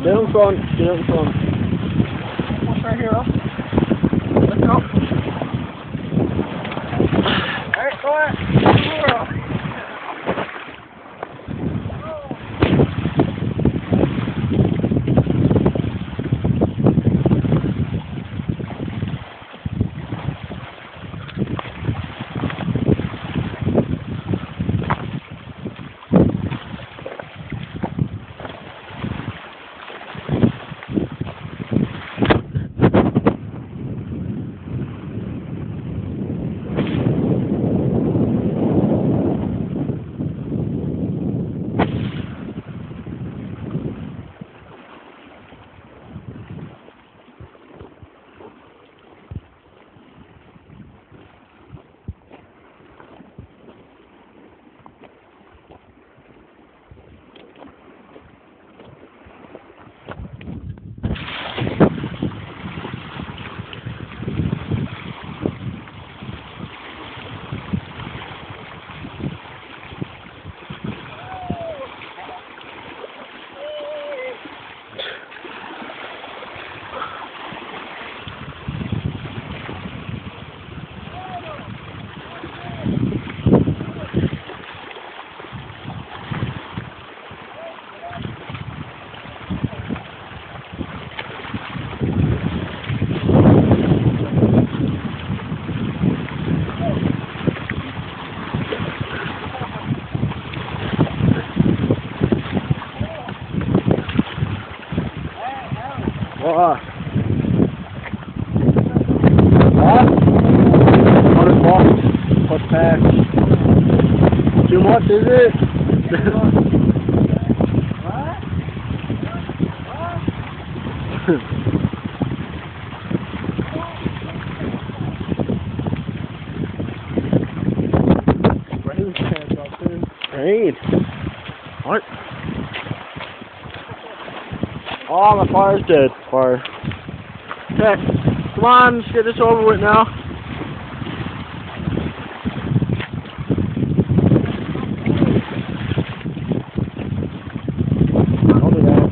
Get in front. Get in front. What's right here, up? Let's go. Alright, go ahead. What? $100 plus tax. Too much, is it? Rain. What? Oh, my fire's dead. Fire. Okay, come on, let's get this over with now. I'll do that.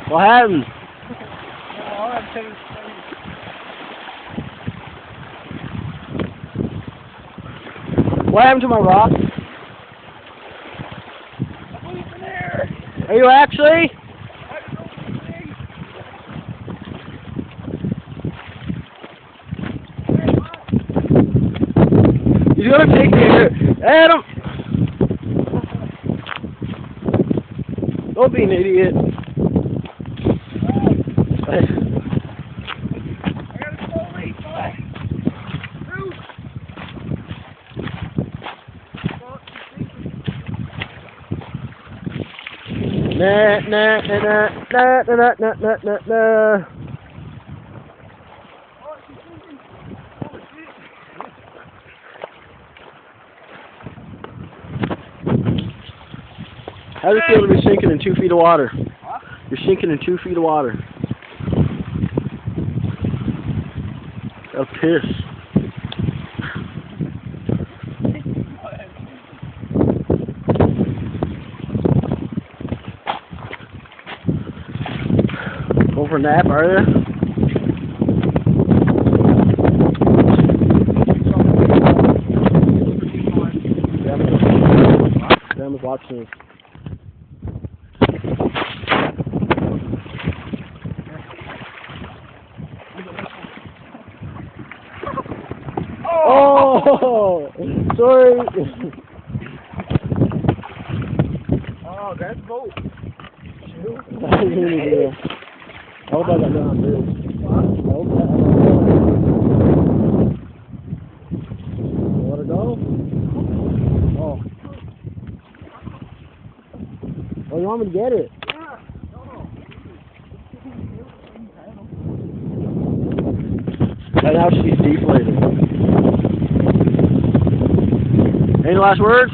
What happened? What happened to my rock? Are you actually? He's gonna take me here. Adam! Don't be an idiot. Nah, nah, nah, nah, nah, nah, nah, nah, nah, nah. How does it feel to be sinking in 2 feet of water? Huh? You're sinking in 2 feet of water. A piss. Go for a nap, are you? Sam is watching us. Oh, sorry. Oh, that's boat. I hope I got down there. I hope that. You want to go? Oh. Oh, you want me to get it? And now she's deflated. Any last words?